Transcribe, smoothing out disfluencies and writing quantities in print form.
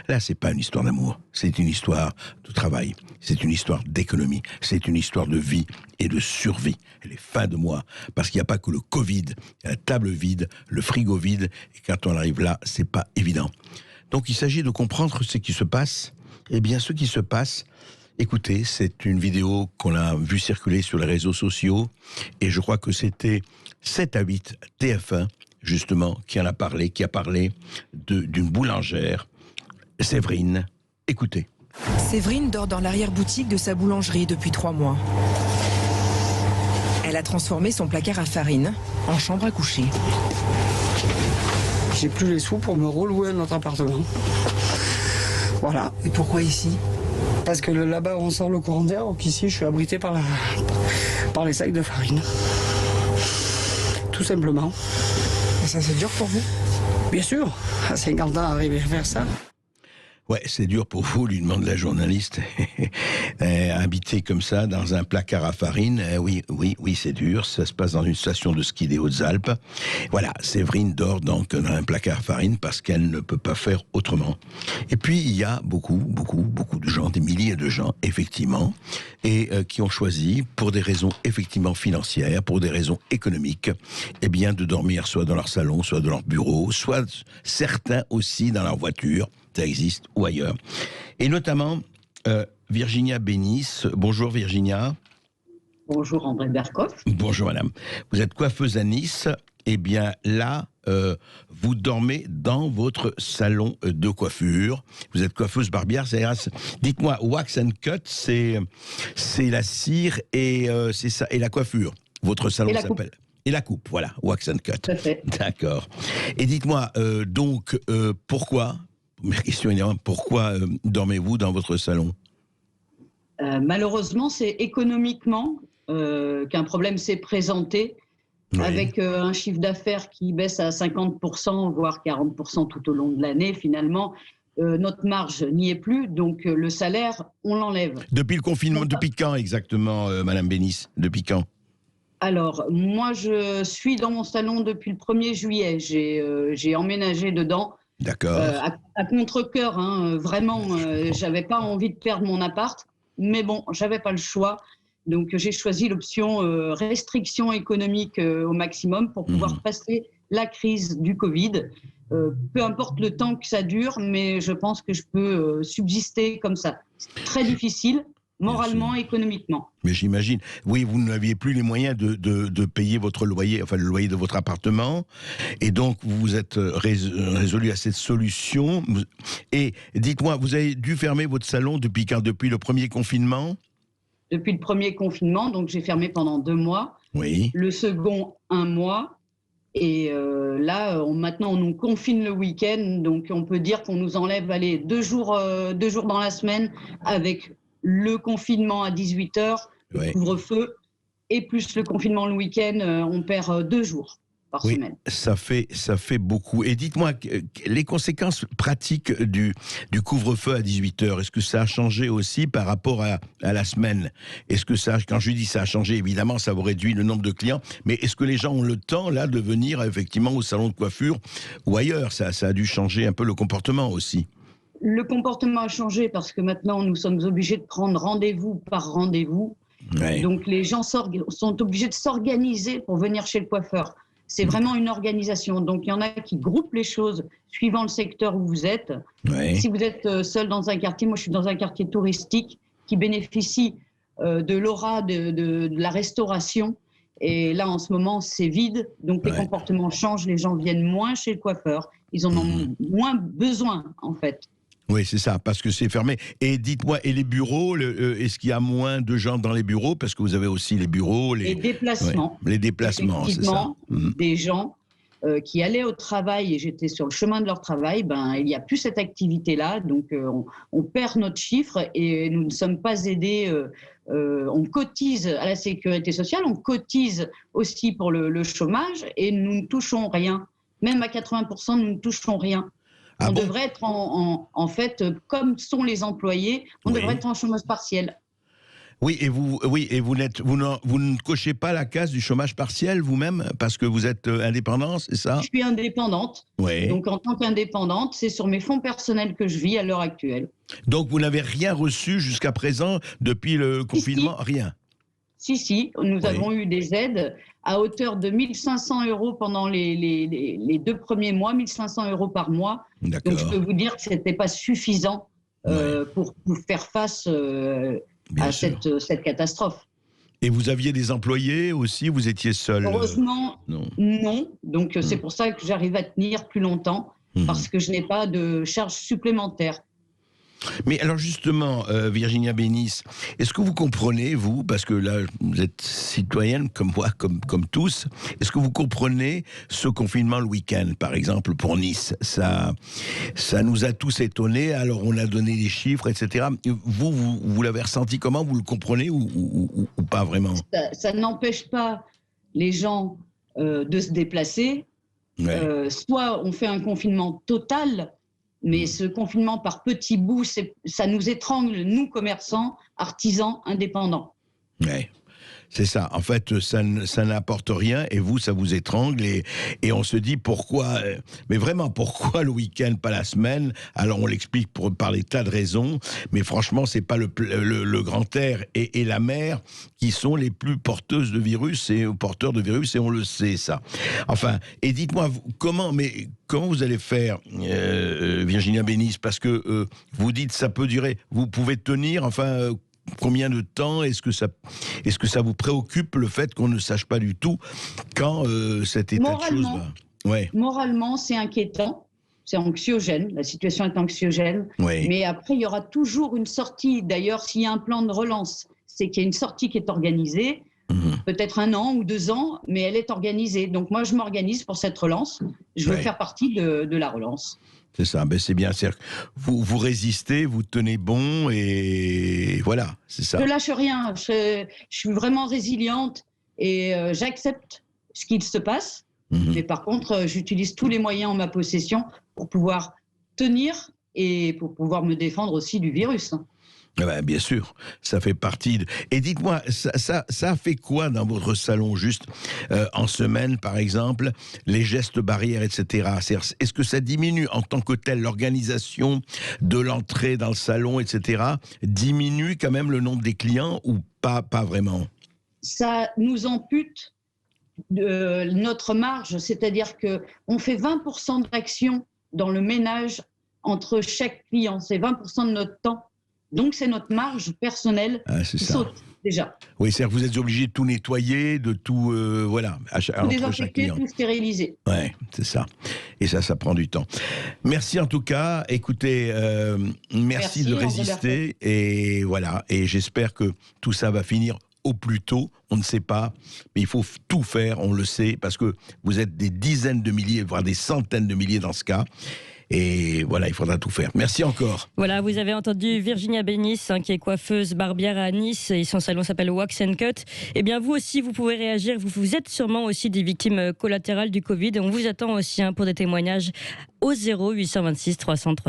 Là, c'est pas une histoire d'amour, c'est une histoire de travail, c'est une histoire d'économie, c'est une histoire de vie et de survie. Elle est fin de mois, parce qu'il n'y a pas que le Covid, il y a la table vide, le frigo vide, et quand on arrive là, c'est pas évident. Donc il s'agit de comprendre ce qui se passe. Eh bien, ce qui se passe, écoutez, c'est une vidéo qu'on a vue circuler sur les réseaux sociaux, et je crois que c'était 7 à 8 TF1, justement, qui en a parlé, qui a parlé d'une boulangère, Séverine. Écoutez. Séverine dort dans l'arrière-boutique de sa boulangerie depuis 3 mois. Elle a transformé son placard à farine en chambre à coucher. J'ai plus les sous pour me relouer un autre appartement. Voilà. Et pourquoi ici ? Parce que là-bas, on sort le courant d'air, donc ici, je suis abrité par les sacs de farine. Tout simplement. Et ça, c'est dur pour vous ? Bien sûr, à 50 ans, arriver à faire ça. Ouais, c'est dur pour vous, lui demande la journaliste. Habiter comme ça, dans un placard à farine, oui, c'est dur. Ça se passe dans une station de ski des Hautes-Alpes. Voilà, Séverine dort donc dans un placard à farine parce qu'elle ne peut pas faire autrement. Et puis, il y a beaucoup de gens, des milliers de gens, effectivement, et qui ont choisi, pour des raisons effectivement financières, pour des raisons économiques, eh bien, de dormir soit dans leur salon, soit dans leur bureau, soit certains aussi dans leur voiture. Ça existe, ou ailleurs. Et notamment, Virginia Bénis. Bonjour Virginia. Bonjour André Berkoff. Bonjour madame. Vous êtes coiffeuse à Nice. Eh bien là, vous dormez dans votre salon de coiffure. Vous êtes coiffeuse barbière. Dites-moi, wax and cut, c'est la cire et c'est ça, et la coiffure. Votre salon s'appelle. Et la coupe, voilà, wax and cut. Tout à fait. D'accord. Et dites-moi, pourquoi? Ma question est pourquoi dormez-vous dans votre salon ? Malheureusement, c'est économiquement qu'un problème s'est présenté, oui. Avec un chiffre d'affaires qui baisse à 50%, voire 40% tout au long de l'année. Finalement, notre marge n'y est plus, donc le salaire, on l'enlève. Depuis le confinement, depuis quand exactement, Madame Bénis ? Depuis quand ? Alors, moi, je suis dans mon salon depuis le 1er juillet. J'ai emménagé dedans. D'accord. À contre-cœur, hein, vraiment, j'avais pas envie de perdre mon appart, mais bon, j'avais pas le choix. Donc j'ai choisi l'option restriction économique au maximum pour pouvoir passer la crise du Covid. Peu importe le temps que ça dure, mais je pense que je peux subsister comme ça. C'est très difficile. Moralement, économiquement. Mais j'imagine. Oui, vous n'aviez plus les moyens de payer votre loyer, enfin le loyer de votre appartement. Et donc, vous vous êtes résolu à cette solution. Et dites-moi, vous avez dû fermer votre salon depuis quand ? Depuis le premier confinement ? Depuis le premier confinement, donc j'ai fermé pendant 2 mois. Oui. Le second, 1 mois. Et là, maintenant, on nous confine le week-end. Donc, on peut dire qu'on nous enlève 2 jours dans la semaine avec le confinement à 18h, le couvre-feu, et plus le confinement le week-end, on perd 2 jours par semaine. Ça fait beaucoup. Et dites-moi, les conséquences pratiques du couvre-feu à 18h, est-ce que ça a changé aussi par rapport à la semaine ? Est-ce que ça, quand je dis ça a changé, évidemment, ça vous réduit le nombre de clients, mais est-ce que les gens ont le temps, là, de venir effectivement au salon de coiffure ou ailleurs ? Ça a dû changer un peu le comportement aussi. Le comportement a changé parce que maintenant, nous sommes obligés de prendre rendez-vous par rendez-vous. Ouais. Donc, les gens sont obligés de s'organiser pour venir chez le coiffeur. C'est vraiment une organisation. Donc, il y en a qui groupent les choses suivant le secteur où vous êtes. Ouais. Si vous êtes seul dans un quartier, moi, je suis dans un quartier touristique qui bénéficie de l'aura de la restauration. Et là, en ce moment, c'est vide. Donc, les comportements changent. Les gens viennent moins chez le coiffeur. Ils en ont moins besoin, en fait. Oui, c'est ça, parce que c'est fermé. Et dites-moi, et les bureaux, est-ce qu'il y a moins de gens dans les bureaux ? Parce que vous avez aussi les bureaux, les déplacements. Ouais, les déplacements, c'est ça. Des gens qui allaient au travail et j'étais sur le chemin de leur travail, il n'y a plus cette activité-là. Donc, on perd notre chiffre et nous ne sommes pas aidés. On cotise à la sécurité sociale, on cotise aussi pour le chômage et nous ne touchons rien. Même à 80%, nous ne touchons rien. On devrait être en fait, comme sont les employés, on devrait être en chômage partiel. Oui, et vous ne cochez pas la case du chômage partiel vous-même parce que vous êtes indépendant, c'est ça? Je suis indépendante. Oui. Donc, en tant qu'indépendante, c'est sur mes fonds personnels que je vis à l'heure actuelle. Donc, vous n'avez rien reçu jusqu'à présent depuis le confinement? Rien? Si, nous avons eu des aides à hauteur de 1 500 € pendant les 2 premiers mois, 1 500 € par mois. D'accord. Donc, je peux vous dire que ce n'était pas suffisant pour faire face à cette catastrophe. Et vous aviez des employés aussi? Vous étiez seul? Heureusement, non. Donc, c'est pour ça que j'arrive à tenir plus longtemps, parce que je n'ai pas de charges supplémentaires. Mais alors justement, Virginia Bénis, est-ce que vous comprenez, vous, parce que là, vous êtes citoyenne comme moi, comme tous, est-ce que vous comprenez ce confinement le week-end, par exemple, pour Nice? Ça nous a tous étonnés, alors on a donné les chiffres, etc. Vous l'avez ressenti comment? Vous le comprenez ou pas vraiment? Ça n'empêche pas les gens de se déplacer. Ouais. Soit on fait un confinement total, mais ce confinement par petits bouts, ça nous étrangle, nous, commerçants, artisans, indépendants. Ouais. C'est ça. En fait, ça n'apporte rien et vous, ça vous étrangle et on se dit pourquoi, mais vraiment pourquoi le week-end, pas la semaine? Alors on l'explique par des tas de raisons, mais franchement, c'est pas le grand air et la mer qui sont les plus porteuses de virus et porteurs de virus et on le sait ça. Enfin, et dites-moi comment vous allez faire, Virginia Bénis, parce que vous dites ça peut durer, vous pouvez tenir, enfin. Combien de temps est-ce que ça vous préoccupe le fait qu'on ne sache pas du tout quand cet état de choses va? Ouais. Moralement, c'est inquiétant, c'est anxiogène, la situation est anxiogène, Oui. Mais après, il y aura toujours une sortie. D'ailleurs, s'il y a un plan de relance, c'est qu'il y a une sortie qui est organisée, peut-être 1 an ou 2 ans, mais elle est organisée. Donc moi, je m'organise pour cette relance, je veux faire partie de la relance. C'est ça, c'est bien. Vous résistez, vous tenez bon et voilà, c'est ça. Je lâche rien, je suis vraiment résiliente et j'accepte ce qu'il se passe. Mais par contre, j'utilise tous les moyens en ma possession pour pouvoir tenir et pour pouvoir me défendre aussi du virus. Bien sûr, ça fait partie de... Et dites-moi, ça fait quoi dans votre salon, juste en semaine, par exemple, les gestes barrières, etc. Est-ce que ça diminue en tant que tel l'organisation de l'entrée dans le salon, etc. diminue quand même le nombre des clients ou pas vraiment? Ça nous ampute notre marge, c'est-à-dire qu'on fait 20% d'action dans le ménage entre chaque client, c'est 20% de notre temps. Donc, c'est notre marge personnelle qui saute déjà. Oui, c'est-à-dire que vous êtes obligé de tout nettoyer, de tout, voilà, tout désinfecter, tout stériliser. Oui, c'est ça. Et ça prend du temps. Merci en tout cas. Écoutez, merci de résister. Et voilà, et j'espère que tout ça va finir au plus tôt. On ne sait pas, mais il faut tout faire, on le sait, parce que vous êtes des dizaines de milliers, voire des centaines de milliers dans ce cas. Et voilà, il faudra tout faire. Merci encore. Voilà, vous avez entendu Virginia Bénis, qui est coiffeuse barbière à Nice, et son salon s'appelle Wax & Cut. Eh bien, vous aussi, vous pouvez réagir. Vous êtes sûrement aussi des victimes collatérales du Covid. Et on vous attend aussi pour des témoignages au 0826 300 300.